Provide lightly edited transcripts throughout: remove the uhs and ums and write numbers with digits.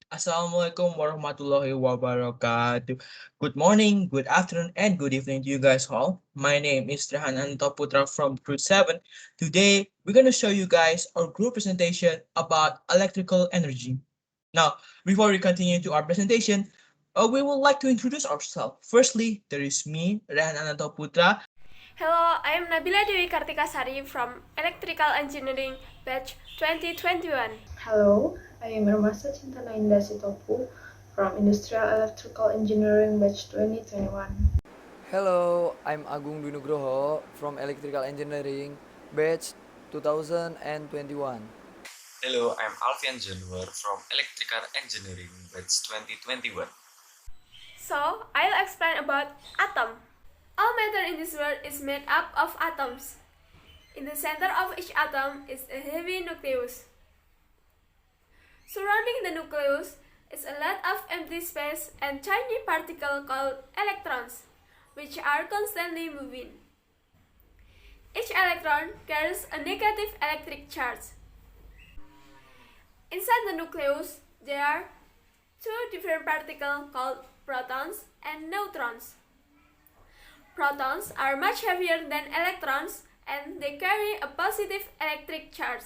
Assalamualaikum warahmatullahi wabarakatuh. Good morning, good afternoon, and good evening to you guys all. My name is Raihan Ananto Putra from Group 7. Today, we're going to show you guys our group presentation about electrical energy. Now, before we continue to our presentation, we would like to introduce ourselves. Firstly, there is me, Raihan Ananto Putra. Hello, I am Nabilla Dewi Kartika Sari from Electrical Engineering Batch 2021. Hello, I am Ermasa Cintana Indah Sitopu from Industrial Electrical Engineering Batch 2021. Hello, I'm Agung Dwi Nugroho from Electrical Engineering, batch 2021. Hello, I'm Alfian Zanuar from Electrical Engineering, batch 2021. So, I'll explain about atom. All matter in this world is made up of atoms. In the center of each atom is a heavy nucleus. Surrounding the nucleus is a lot of empty space and tiny particles called electrons, which are constantly moving. Each electron carries a negative electric charge. Inside the nucleus, there are two different particles called protons and neutrons. Protons are much heavier than electrons and they carry a positive electric charge.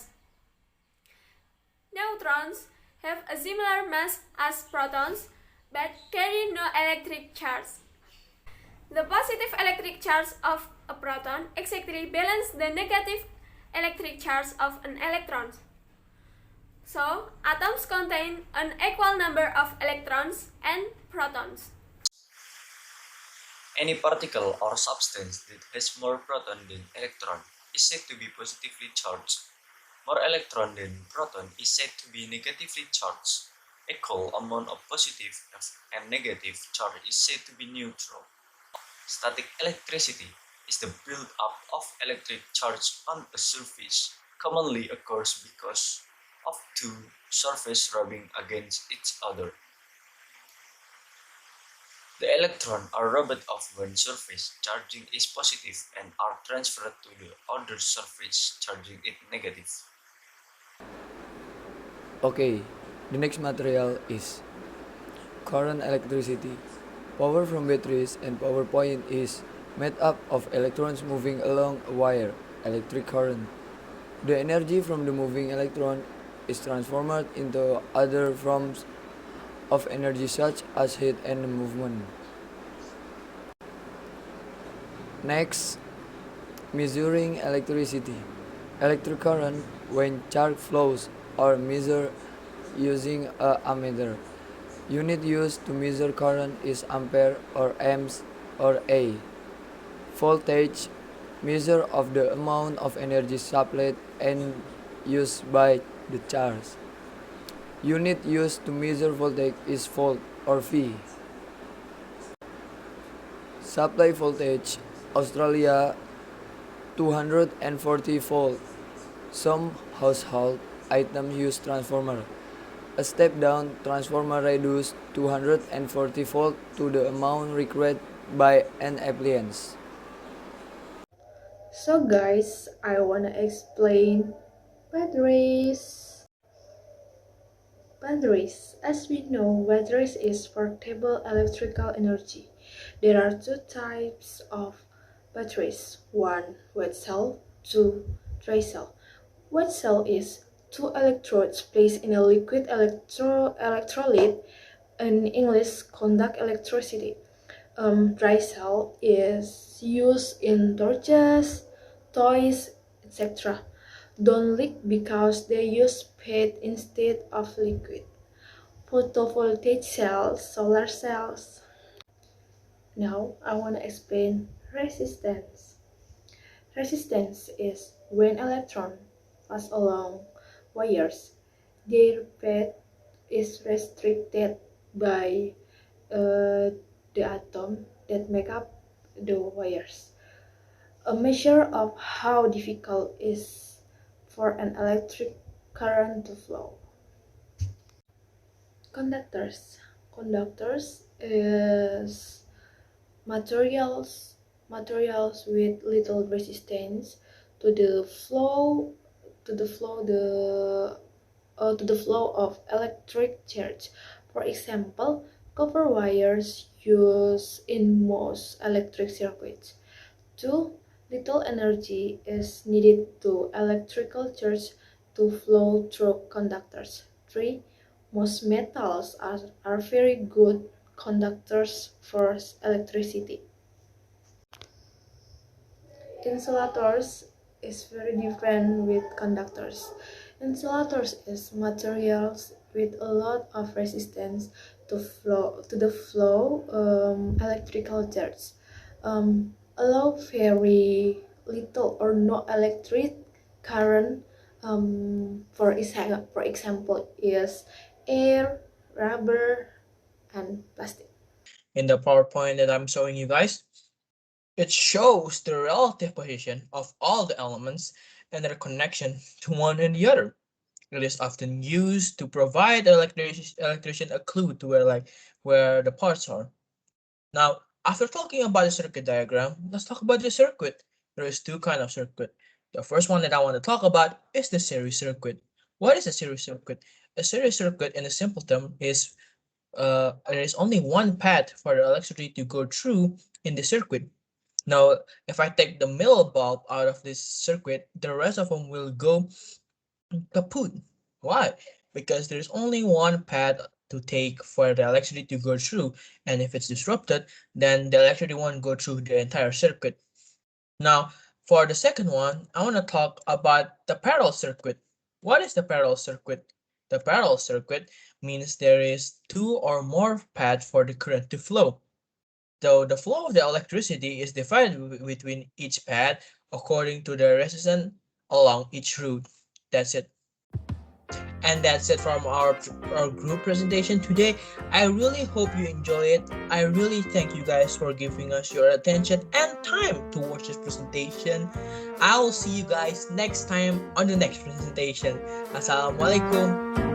Neutrons have a similar mass as protons but carry no electric charge. The positive electric charge of a proton exactly balances the negative electric charge of an electron. So, atoms contain an equal number of electrons and protons. Any particle or substance that has more proton than electron is said to be positively charged. More electron than proton is said to be negatively charged. Equal amount of positive and negative charge is said to be neutral. Static electricity is the build-up of electric charge on a surface, commonly occurs because of two surfaces rubbing against each other. The electrons are rubbed off one surface, charging is positive, and are transferred to the other surface, charging it negative. Okay, the next material is current electricity. Power from batteries and power point is made up of electrons moving along a wire, electric current. The energy from the moving electron is transformed into other forms of energy such as heat and movement. Next, measuring electricity. Electric current when charge flows are measured using a ammeter. Unit used to measure current is ampere or amps or A. Voltage measure of the amount of energy supplied and used by the charge. Unit used to measure voltage is volt or V. Supply voltage Australia 240 volt. Some household items use transformer. A step-down transformer reduces 240 volt to the amount required by an appliance. So guys, I wanna explain batteries. Batteries. As we know, batteries is portable electrical energy. There are two types of batteries. One, wet cell. Two, dry cell. Wet cell is two electrodes placed in a liquid electrolyte, in English, conduct electricity. Dry cell is used in torches, toys, etc. Don't leak because they use paint instead of liquid. Photovoltaic cells, solar cells. Now I want to explain resistance. Resistance is when electrons pass along wires. Their path is restricted by the atom that make up the wires. A measure of how difficult it is for an electric current to flow. Conductors. Conductors is materials with little resistance to the flow to the flow of electric charge. For example, copper wires used in most electric circuits. 2. Little energy is needed to electrical charge to flow through conductors. 3. Most metals are very good conductors for electricity. Insulators is very different with conductors. Insulators is materials with a lot of resistance to the flow electrical charge. Allow very little or no electric current. For example, is air, rubber, and plastic. In the PowerPoint that I'm showing you guys, it shows the relative position of all the elements and their connection to one and the other. It is often used to provide electrician a clue to where the parts are. Now, after talking about the circuit diagram, let's talk about the circuit. There is two kinds of circuit. The first one that I want to talk about is the series circuit. What is a series circuit? A series circuit, in a simple term, is there is only one path for the electricity to go through in the circuit. Now, if I take the middle bulb out of this circuit, the rest of them will go kaput. Why? Because there's only one path to take for the electricity to go through, and if it's disrupted, then the electricity won't go through the entire circuit. Now, for the second one, I want to talk about the parallel circuit. What is the parallel circuit? The parallel circuit means there is two or more paths for the current to flow. Though the flow of the electricity is divided between each path according to the resistance along each route. That's it. And that's it from our group presentation today. I really hope you enjoy it. I really thank you guys for giving us your attention and time to watch this presentation. I will see you guys next time on the next presentation. Assalamualaikum.